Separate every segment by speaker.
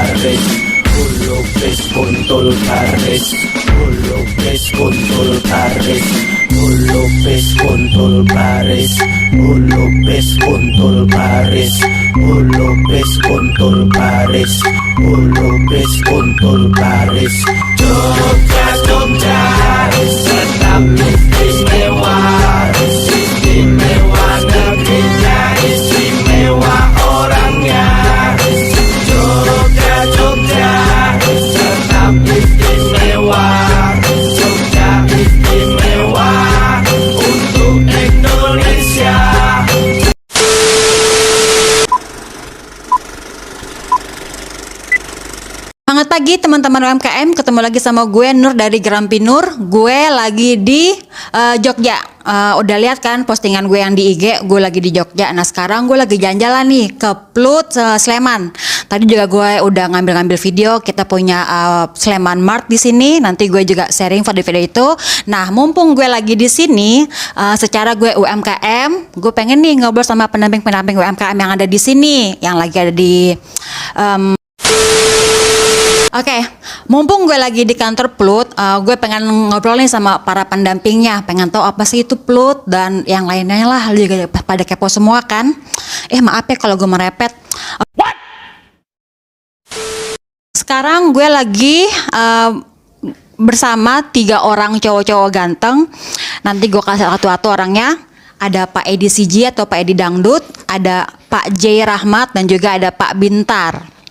Speaker 1: Pares, Ulupes Kontol Pares, Ulupes Kontol Pares, Ulupes Kontol Pares, Ulupes Kontol Pares, Ulupes Kontol Pares, Ulupes Kontol Pares. Jogja, Jogja, tetap istimewa, istimewa negerinya, istimewa orangnya. Jogja, Jogja, tetap istimewa, Jogja istimewa untuk Indonesia.
Speaker 2: Selamat pagi teman-teman UMKM, ketemu lagi sama gue Nur dari Gerampi Nur. Gue lagi di Jogja. Udah lihat kan postingan gue yang di IG, gue lagi di Jogja. Nah sekarang gue lagi jalan-jalan nih ke Plut Sleman. Tadi juga gue udah ngambil-ngambil video. Kita punya Sleman Mart di sini. Nanti gue juga sharing video itu. Nah mumpung gue lagi di sini, secara gue UMKM, gue pengen nih ngobrol sama pendamping-pendamping UMKM yang ada di sini, yang lagi ada di Oke, mumpung gue lagi di kantor Plut, gue pengen ngobrol nih sama para pendampingnya, pengen tahu apa sih itu Plut dan yang lainnya lah, juga pada kepo semua kan. Maaf ya kalau gue merepet. What? Sekarang gue lagi bersama 3 orang cowok-cowok ganteng. Nanti gue kasih satu-satu orangnya. Ada Pak Edi CG atau Pak Edi Dangdut, ada Pak J Rahmat dan juga ada Pak Bintar.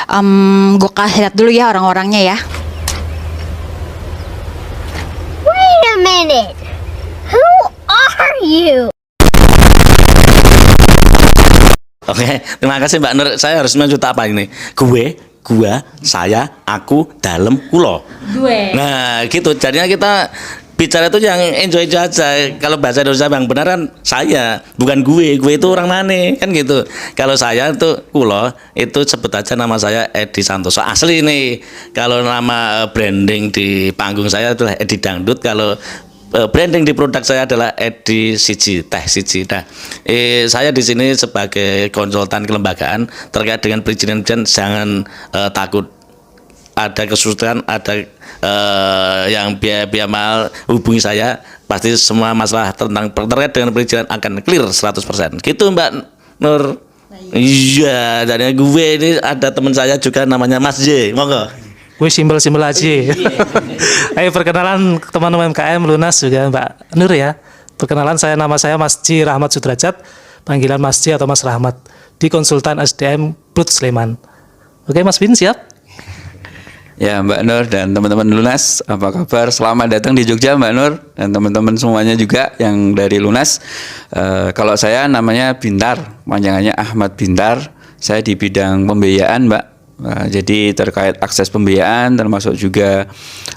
Speaker 2: Gue kasih lihat dulu ya orang-orangnya ya.
Speaker 3: Wait a minute. Who are you?
Speaker 4: Oke, terima kasih Mbak Nur. Saya harus menjuta apa ini? Gua, saya, aku, dalam, kulo.
Speaker 2: Gue.
Speaker 4: Nah, gitu. Jadinya kita bicara itu yang enjoy aja. Kalau bahasa Indonesia yang benar kan saya, bukan gue itu orang mana kan gitu. Kalau saya itu kulo, itu sebut aja nama saya Edi Santoso asli nih. Kalau nama branding di panggung saya adalah Edi Dangdut. Kalau branding di produk saya adalah Edi Siji, Teh Siji. Nah, saya di sini sebagai konsultan kelembagaan terkait dengan perizinan jangan takut ada kesulitan, ada yang biaya mahal, hubungi saya, pasti semua masalah tentang terkait dengan perizinan akan clear 100%. Gitu Mbak Nur. Iya, dan gue ini ada teman saya juga namanya Mas J. Monggo.
Speaker 5: Gue simbol-simbol aja. Ayo perkenalan teman-teman UMKM Lunas juga Mbak Nur ya. Perkenalan nama saya Mas J Rahmat Sudrajat, panggilan Mas J atau Mas Rahmat di konsultan SDM Plut Sleman. Oke Mas Bin siap?
Speaker 6: Ya Mbak Nur dan teman-teman Lunas, apa kabar? Selamat datang di Jogja Mbak Nur dan teman-teman semuanya juga yang dari Lunas. Kalau saya namanya Bintar, panjangannya Ahmad Bintar. Saya di bidang pembiayaan Mbak. Jadi terkait akses pembiayaan termasuk juga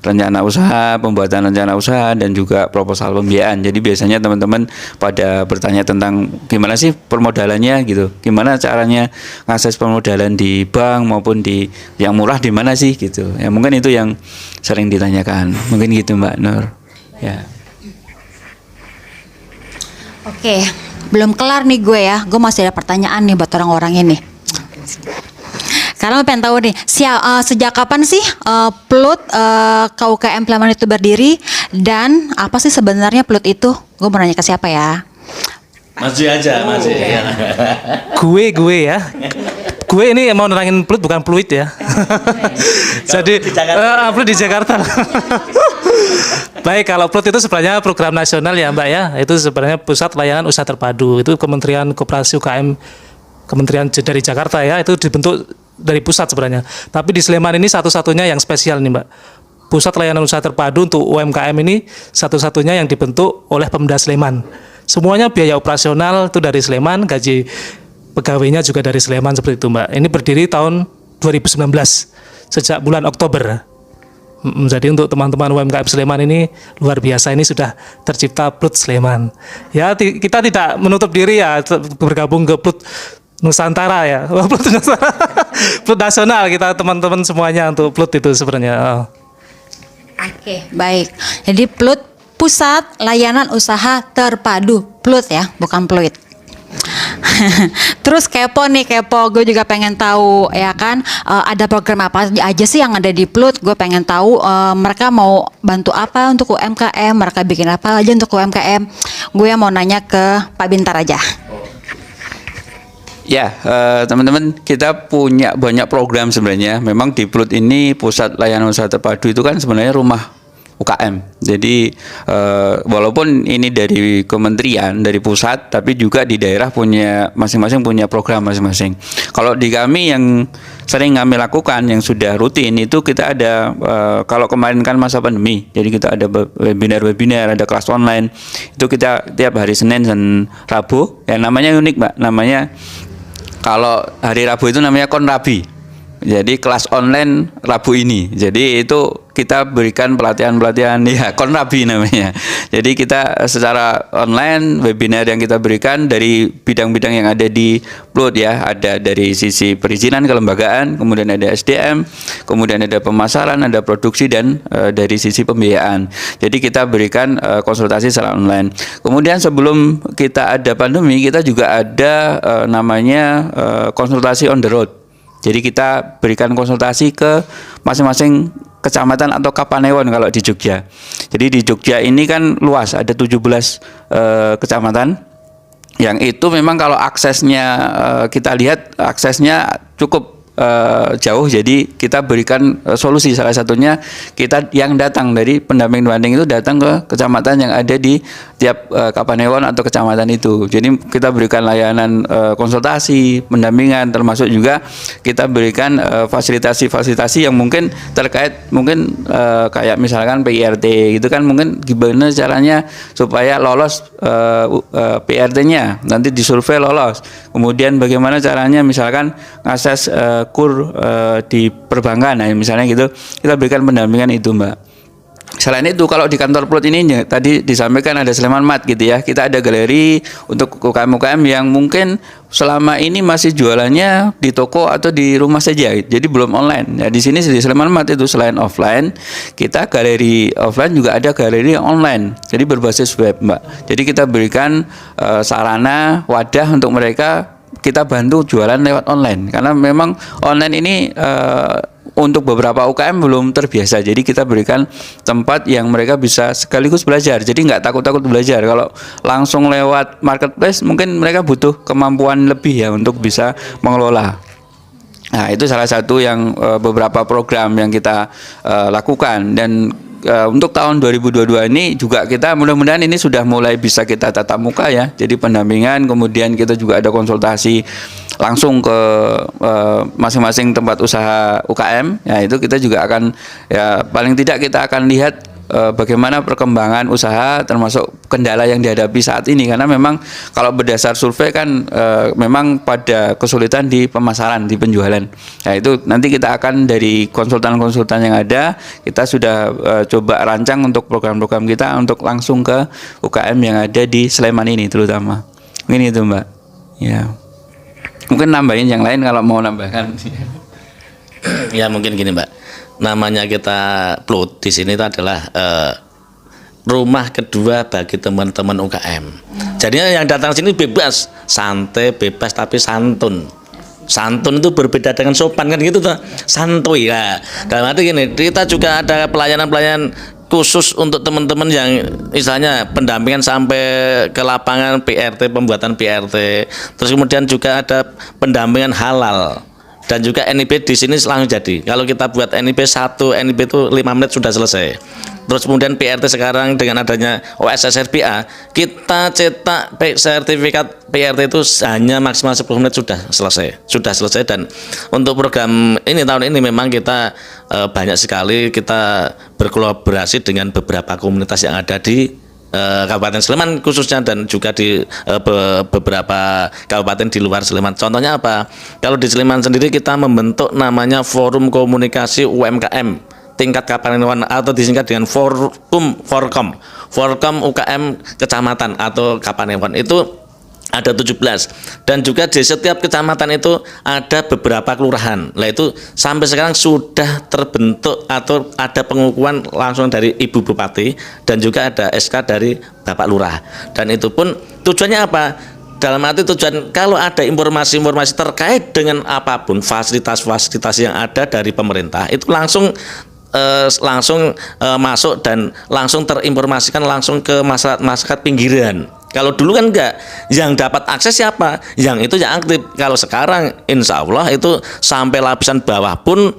Speaker 6: rencana usaha, pembuatan rencana usaha dan juga proposal pembiayaan. Jadi biasanya teman-teman pada bertanya tentang gimana sih permodalannya gitu. Gimana caranya akses permodalan di bank maupun di yang murah di mana sih gitu. Ya mungkin itu yang sering ditanyakan. Mungkin gitu Mbak Nur. Ya.
Speaker 2: Oke, belum kelar nih gue ya. Gue masih ada pertanyaan nih buat orang-orang ini. Karena pengen tahu nih, sejak kapan sih Plut KUKM Sleman itu berdiri dan apa sih sebenarnya Plut itu? Gue mau nanya ke siapa ya?
Speaker 4: Maju aja, maju.
Speaker 5: Gue ya. Gue ini mau nerangin Plut bukan Pluit ya. Jadi Plut di Jakarta. Baik, kalau Plut itu sebenarnya program nasional ya Mbak ya. Itu sebenarnya Pusat Layanan Usaha Terpadu. Itu Kementerian Koperasi UKM, Kementerian dari Jakarta ya. Itu dibentuk dari pusat sebenarnya. Tapi di Sleman ini satu-satunya yang spesial nih Mbak. Pusat Layanan Usaha Terpadu untuk UMKM ini satu-satunya yang dibentuk oleh Pemda Sleman. Semuanya biaya operasional itu dari Sleman, gaji pegawainya juga dari Sleman seperti itu Mbak. Ini berdiri tahun 2019 sejak bulan Oktober. Jadi untuk teman-teman UMKM Sleman ini luar biasa, ini sudah tercipta Plut Sleman. Ya kita tidak menutup diri ya bergabung ke Plut Nusantara ya, Plut Nusantara, Plut nasional kita teman-teman semuanya untuk Plut itu sebenarnya.
Speaker 2: Oke, baik. Jadi Plut Pusat Layanan Usaha Terpadu, Plut ya, bukan Pluit. Terus kepo, gue juga pengen tahu ya kan, ada program apa aja sih yang ada di Plut? Gue pengen tahu mereka mau bantu apa untuk UMKM, mereka bikin apa aja untuk UMKM. Gue mau nanya ke Pak Bintar aja.
Speaker 6: Ya, teman-teman, kita punya banyak program sebenarnya. Memang di Plut ini pusat layanan usaha terpadu itu kan sebenarnya rumah UKM. Jadi walaupun ini dari kementerian, dari pusat, tapi juga di daerah punya masing-masing punya program masing-masing. Kalau di kami yang sering kami lakukan yang sudah rutin itu kita ada kalau kemarin kan masa pandemi, jadi kita ada webinar, ada kelas online. Itu kita tiap hari Senin dan Rabu. Ya namanya unik, Mbak. Namanya kalau hari Rabu itu namanya Konrabi. Jadi kelas online Rabu ini. Jadi itu kita berikan pelatihan-pelatihan ya Konrabi namanya. Jadi kita secara online webinar yang kita berikan dari bidang-bidang yang ada di Plut ya. Ada dari sisi perizinan kelembagaan, kemudian ada SDM, kemudian ada pemasaran, ada produksi dan dari sisi pembiayaan. Jadi kita berikan konsultasi secara online. Kemudian sebelum kita ada pandemi, kita juga ada namanya konsultasi on the road. Jadi kita berikan konsultasi ke masing-masing kecamatan atau kapanewon kalau di Jogja. Jadi di Jogja ini kan luas, ada 17 kecamatan. Yang itu memang kalau aksesnya kita lihat aksesnya cukup jauh, jadi kita berikan solusi. Salah satunya kita yang datang dari pendamping itu datang ke kecamatan yang ada di tiap kapanewon atau kecamatan itu. Jadi kita berikan layanan konsultasi, pendampingan, termasuk juga kita berikan fasilitasi yang mungkin terkait mungkin kayak misalkan PIRT gitu kan, mungkin gimana caranya supaya lolos PIRT-nya, nanti disurvei lolos. Kemudian bagaimana caranya misalkan ngakses kur di perbankan, nah misalnya gitu, kita berikan pendampingan itu, Mbak. Selain itu kalau di kantor Plut ini tadi disampaikan ada Sleman Mart gitu ya, kita ada galeri untuk UKM-UKM yang mungkin selama ini masih jualannya di toko atau di rumah saja, jadi belum online. Nah di sini di Sleman Mart itu selain offline, kita galeri offline juga ada galeri online, jadi berbasis web, Mbak. Jadi kita berikan sarana wadah untuk mereka, kita bantu jualan lewat online karena memang online ini untuk beberapa UKM belum terbiasa. Jadi kita berikan tempat yang mereka bisa sekaligus belajar. Jadi nggak takut-takut belajar. Kalau langsung lewat marketplace mungkin mereka butuh kemampuan lebih ya untuk bisa mengelola. Nah itu salah satu yang beberapa program yang kita lakukan. Dan untuk tahun 2022 ini juga kita mudah-mudahan ini sudah mulai bisa kita tatap muka ya. Jadi pendampingan, kemudian kita juga ada konsultasi langsung ke masing-masing tempat usaha UKM. Ya itu kita juga akan ya paling tidak kita akan lihat bagaimana perkembangan usaha termasuk kendala yang dihadapi saat ini, karena memang kalau berdasar survei kan memang pada kesulitan di pemasaran, di penjualan. Nah itu nanti kita akan dari konsultan-konsultan yang ada, kita sudah coba rancang untuk program-program kita untuk langsung ke UKM yang ada di Sleman ini terutama. Ini itu, Mbak. Ya. Mungkin nambahin yang lain kalau mau nambahkan.
Speaker 4: Ya mungkin gini, Mbak. Namanya kita Plut di sini itu adalah rumah kedua bagi teman-teman UKM. Jadinya yang datang sini bebas, santai, bebas tapi santun. Santun itu berbeda dengan sopan kan gitu tuh. Santuy ya. Dalam arti gini, kita juga ada pelayanan-pelayanan khusus untuk teman-teman yang misalnya pendampingan sampai ke lapangan PRT, pembuatan PRT. Terus kemudian juga ada pendampingan halal. Dan juga NIP di sini langsung jadi. Kalau kita buat NIP 1, NIP itu 5 menit sudah selesai. Terus kemudian PRT sekarang dengan adanya OSS RPA, kita cetak sertifikat PRT itu hanya maksimal 10 menit sudah selesai. Dan untuk program ini tahun ini memang kita banyak sekali kita berkolaborasi dengan beberapa komunitas yang ada di Kabupaten Sleman khususnya, dan juga di beberapa kabupaten di luar Sleman. Contohnya apa? Kalau di Sleman sendiri kita membentuk namanya Forum Komunikasi UMKM tingkat kapanewon atau disingkat dengan Forkom UKM Kecamatan atau Kapanewon. Itu ada 17, dan juga di setiap kecamatan itu ada beberapa kelurahan. Nah itu sampai sekarang sudah terbentuk atau ada pengukuhan langsung dari Ibu Bupati dan juga ada SK dari Bapak Lurah. Dan itu pun tujuannya apa? dalam arti tujuan kalau ada informasi-informasi terkait dengan apapun fasilitas-fasilitas yang ada dari pemerintah itu langsung masuk dan langsung terinformasikan langsung ke masyarakat pinggiran. Kalau dulu kan enggak, yang dapat akses siapa? Yang itu yang aktif. Kalau sekarang insya Allah itu sampai lapisan bawah pun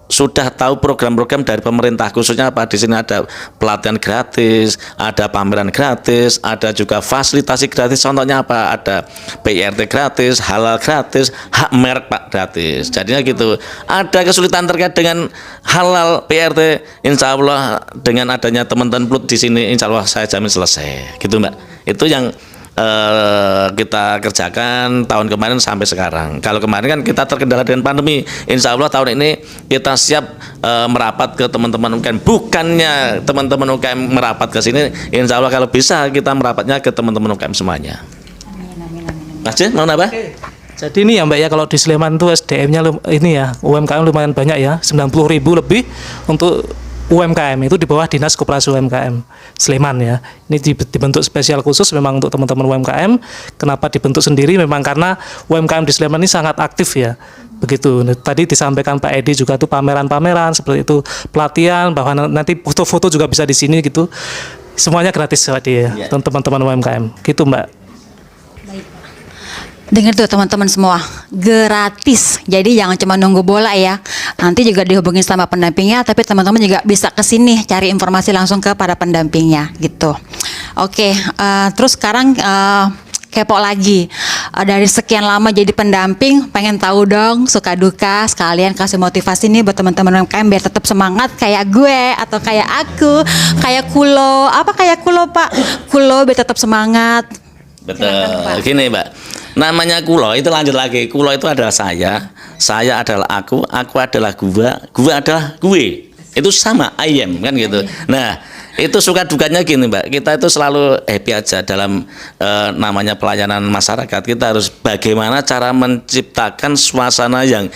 Speaker 4: sudah tahu program-program dari pemerintah, khususnya apa di sini ada pelatihan gratis, ada pameran gratis, ada juga fasilitasi gratis. Contohnya apa? Ada PIRT gratis, halal gratis, hak merek Pak gratis. Jadinya gitu. Ada kesulitan terkait dengan halal PIRT, insya Allah dengan adanya teman-teman Plut di sini, insya Allah saya jamin selesai. Gitu Mbak. Itu yang kita kerjakan tahun kemarin sampai sekarang. Kalau kemarin kan kita terkendala dengan pandemi, insya Allah tahun ini kita siap merapat ke teman-teman UKM. Bukannya teman-teman UKM merapat ke sini, insya Allah kalau bisa kita merapatnya ke teman-teman UKM semuanya. Mas Jen, mau nambah?
Speaker 5: Jadi ini ya Mbak ya, kalau di Sleman itu SDM-nya ini ya, UMKM lumayan banyak ya, 90.000 lebih untuk UMKM itu di bawah Dinas Koperasi UMKM Sleman ya. Ini dibentuk spesial khusus memang untuk teman-teman UMKM. Kenapa dibentuk sendiri? Memang karena UMKM di Sleman ini sangat aktif ya. Begitu. Tadi disampaikan Pak Edi juga tuh pameran-pameran seperti itu, pelatihan, bahwa nanti foto-foto juga bisa di sini gitu. Semuanya gratis ya, teman-teman UMKM. Gitu Mbak.
Speaker 2: Dengar tuh teman-teman semua, gratis. Jadi jangan cuma nunggu bola ya. Nanti juga dihubungin sama pendampingnya, tapi teman-teman juga bisa ke sini cari informasi langsung ke para pendampingnya gitu. Oke, terus sekarang kepo lagi. Dari sekian lama jadi pendamping, pengen tahu dong suka duka, sekalian kasih motivasi nih buat teman-teman UMKM biar tetap semangat kayak gue atau kayak aku, kayak Kulo. Apa kayak Kulo Pak? Kulo biar tetap semangat.
Speaker 4: Betul. Gini Mbak. Namanya Kulo itu lanjut lagi. Kulo itu adalah saya adalah aku adalah gua adalah gue. Itu sama I am kan gitu. Nah, itu suka dukanya gini Mbak. Kita itu selalu happy aja dalam namanya pelayanan masyarakat. Kita harus bagaimana cara menciptakan suasana yang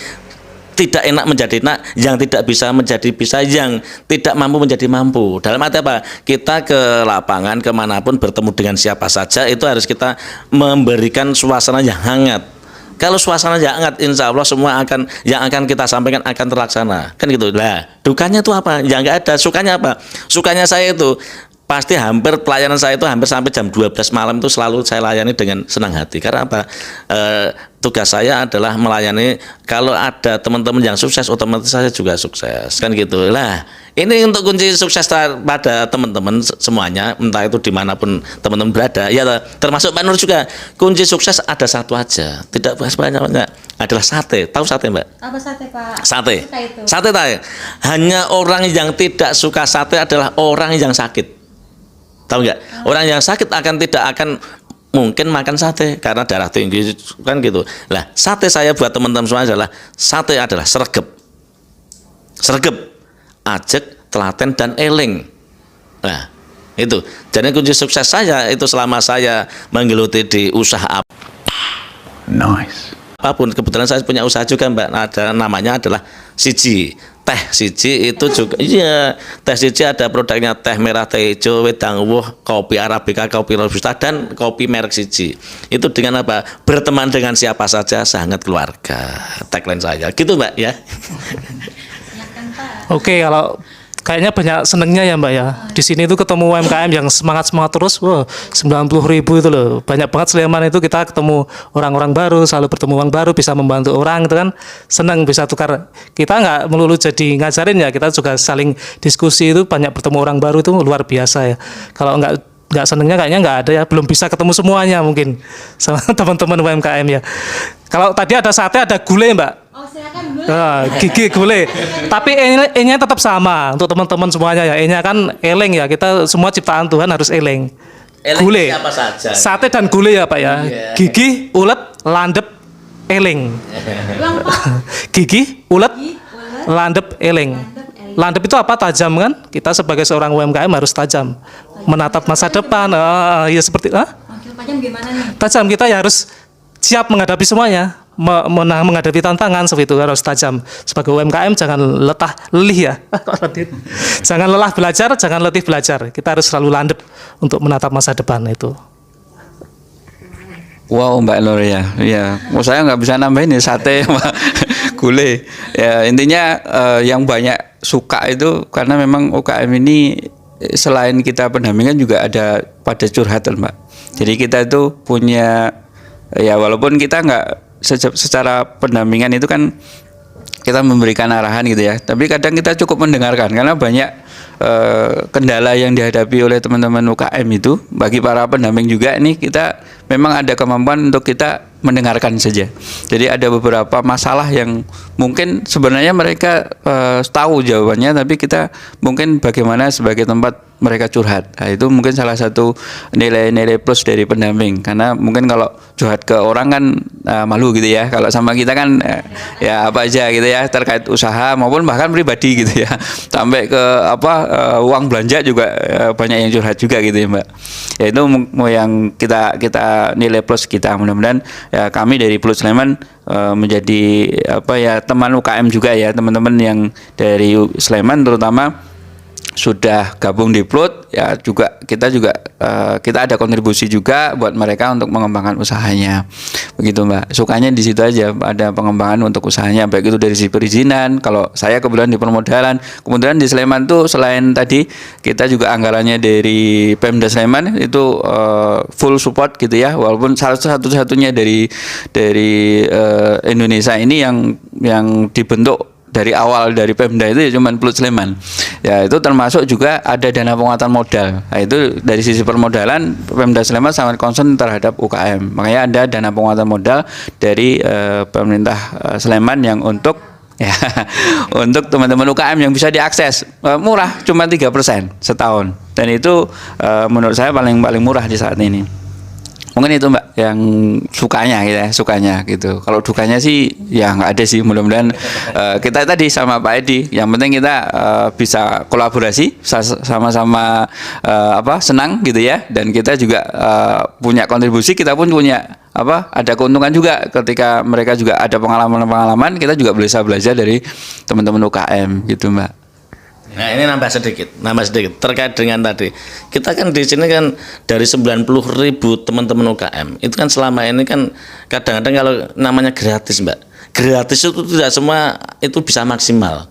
Speaker 4: tidak enak menjadi enak, yang tidak bisa menjadi bisa, yang tidak mampu menjadi mampu. Dalam arti apa? Kita ke lapangan kemanapun bertemu dengan siapa saja itu harus kita memberikan suasana yang hangat. Kalau suasana yang hangat, insya Allah semua yang akan kita sampaikan akan terlaksana. Kan gitu. Lah, dukanya itu apa? Ya nggak ada. Sukanya apa? Sukanya saya itu pasti hampir pelayanan saya itu hampir sampai jam 12 malam itu selalu saya layani dengan senang hati. Karena apa? Tugas saya adalah melayani. Kalau ada teman-teman yang sukses, otomatis saya juga sukses. Kan gitu. Lah, ini untuk kunci sukses pada teman-teman semuanya, entah itu dimanapun teman-teman berada. Ya, termasuk Pak Nur juga. Kunci sukses ada satu aja. Tidak banyak-banyak. Adalah sate. Tahu sate Mbak?
Speaker 2: Apa sate Pak?
Speaker 4: Sate. Sate tahu. Hanya orang yang tidak suka sate adalah orang yang sakit. Tahu nggak? Orang yang sakit tidak akan mungkin makan sate karena darah tinggi kan gitu. Lah, sate saya buat teman-teman semua adalah sregep. Sregep, ajek, telaten dan eling. Nah, itu. Jadi kunci sukses saya itu selama saya menggeluti di usaha apapun. Kebetulan saya punya usaha juga Mbak. Ada namanya adalah Siji. Teh Siji itu juga iya, teh Siji ada produknya teh merah, teh hijau, wedang wuh, kopi arabica, kopi robusta dan kopi merek Siji. Itu dengan apa? Berteman dengan siapa saja sangat keluarga. Tagline saya. Gitu Mbak ya.
Speaker 5: Oke, kalau kayaknya banyak senengnya ya Mbak ya. Di sini tuh ketemu UMKM yang semangat-semangat terus. Wah, 90.000 itu loh. Banyak banget Sleman itu kita ketemu orang-orang baru, selalu bertemu orang baru, bisa membantu orang itu kan. Senang bisa tukar. Kita nggak melulu jadi ngajarin ya, kita juga saling diskusi itu, banyak bertemu orang baru itu luar biasa ya. Kalau nggak senengnya kayaknya nggak ada ya, belum bisa ketemu semuanya mungkin sama teman-teman UMKM ya. Kalau tadi ada sate, ada gulai Mbak.
Speaker 2: Oh, silakan gulai.
Speaker 5: Gigi gulai. Tapi E-nya tetap sama untuk teman-teman semuanya ya. E-nya kan eleng ya. Kita semua ciptaan Tuhan harus eleng. Gulai.
Speaker 4: Siapa saja.
Speaker 5: Sate dan gulai ya Pak ya.
Speaker 4: Iya.
Speaker 5: Gigi, ulet, landep, eleng.
Speaker 2: Ulang Pak.
Speaker 5: Gigi, ulet, landep, eleng. Landep itu apa? Tajam kan? Kita sebagai seorang UMKM harus tajam. Menatap masa depan. Ya seperti
Speaker 2: Tajam gimana nih?
Speaker 5: tajam, kita ya harus siap menghadapi semuanya. Menghadapi tantangan seperti itu harus tajam. Sebagai UMKM jangan lelih ya. Jangan lelah belajar, jangan letih belajar. Kita harus selalu landep untuk menatap masa depan itu.
Speaker 6: Wow Mbak Nur ya, ya. Oh, saya nggak bisa nambahin ya sate sama gulai. Ya intinya yang banyak suka itu karena memang UKM ini selain kita pendampingan juga ada pada curhatan Mbak. Jadi kita itu punya ya walaupun kita nggak secara pendampingan itu kan kita memberikan arahan gitu ya. Tapi kadang kita cukup mendengarkan karena banyak kendala yang dihadapi oleh teman-teman UKM itu bagi para pendamping juga ini kita memang ada kemampuan untuk kita mendengarkan saja. Jadi ada beberapa masalah yang mungkin sebenarnya mereka tahu jawabannya tapi kita mungkin bagaimana sebagai tempat mereka curhat. Nah, itu mungkin salah satu nilai-nilai plus dari pendamping karena mungkin kalau curhat ke orang kan malu gitu ya. Kalau sama kita kan ya apa aja gitu ya terkait usaha maupun bahkan pribadi gitu ya. Sampai ke uang belanja juga banyak yang curhat juga gitu ya Mbak. Ya itu mau yang kita nilai plus kita mudah-mudahan ya kami dari Plus Sleman menjadi teman UKM juga ya teman-teman yang dari Sleman terutama sudah gabung di Plut ya juga kita ada kontribusi juga buat mereka untuk mengembangkan usahanya begitu Mbak. Sukanya di situ aja ada pengembangan untuk usahanya baik itu dari sisi perizinan. Kalau saya kebetulan di permodalan, kemudian di Sleman tuh selain tadi kita juga anggarannya dari Pemda Sleman itu full support gitu ya walaupun satu-satunya dari Indonesia ini yang dibentuk dari awal dari Pemda itu ya cuma Plut Sleman. Ya itu termasuk juga ada dana penguatan modal. Nah, itu dari sisi permodalan Pemda Sleman sangat concern terhadap UKM. Makanya ada dana penguatan modal dari pemerintah Sleman yang untuk untuk teman-teman UKM yang bisa diakses murah cuma 3% setahun. Dan itu menurut saya paling murah di saat ini. Mungkin itu Mbak yang sukanya gitu. Kalau dukanya sih ya nggak ada sih. Mudah-mudahan kita tadi sama Pak Edi. Yang penting kita bisa kolaborasi, sama-sama senang gitu ya. Dan kita juga punya kontribusi. Kita pun punya ada keuntungan juga ketika mereka juga ada pengalaman-pengalaman. Kita juga bisa belajar dari teman-teman UKM gitu Mbak.
Speaker 4: Nah ini nambah sedikit terkait dengan tadi kita kan di sini kan dari 90.000 teman-teman UKM itu kan selama ini kan kadang-kadang kalau namanya gratis Mbak, gratis itu tidak semua itu bisa maksimal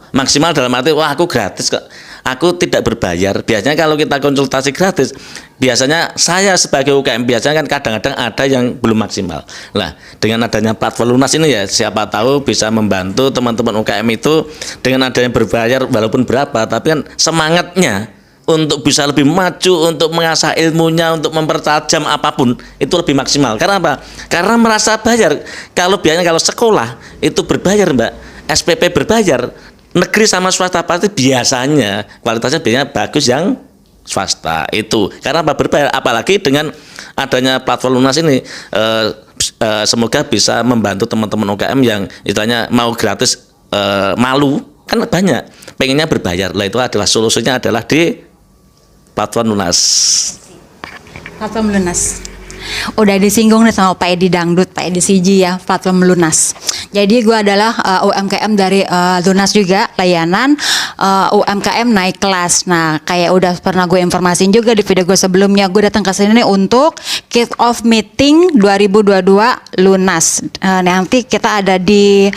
Speaker 4: dalam arti wah aku gratis kok, aku tidak berbayar. Biasanya kalau kita konsultasi gratis biasanya saya sebagai UKM biasanya kan kadang-kadang ada yang belum maksimal. Nah dengan adanya platform lunas ini ya siapa tahu bisa membantu teman-teman UKM itu dengan adanya berbayar walaupun berapa tapi kan semangatnya untuk bisa lebih maju, untuk mengasah ilmunya, untuk mempertajam apapun itu lebih maksimal. Karena apa? Karena merasa bayar. Kalau biasanya kalau sekolah itu berbayar Mbak, SPP berbayar, negeri sama swasta pasti biasanya kualitasnya biasanya bagus yang swasta itu. Karena apa? Berbayar. Apalagi dengan adanya platform lunas ini semoga bisa membantu teman-teman UKM yang istilahnya mau gratis malu kan banyak pengennya berbayar. Lah itu adalah solusinya adalah di platform lunas.
Speaker 2: Platform lunas. Udah disinggung nih sama Pak Edi Dangdut, Pak Edi Siji ya, platform lunas. Jadi gue adalah UMKM dari Lunas juga, layanan UMKM naik kelas. Nah, kayak udah pernah gue informasiin juga di video gue sebelumnya, gue datang ke sini nih untuk kick off meeting 2022 Lunas. Nanti kita ada di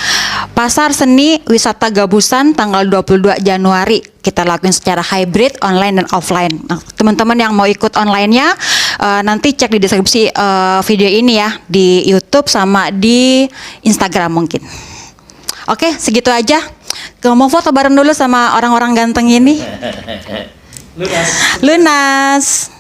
Speaker 2: Pasar Seni Wisata Gabusan tanggal 22 Januari. Kita lakuin secara hybrid, online dan offline. Nah, teman-teman yang mau ikut online-nya nanti cek di deskripsi video ini ya di YouTube sama di Instagram mungkin. Oke, segitu aja. Mau foto bareng dulu sama orang-orang ganteng ini. Lunas.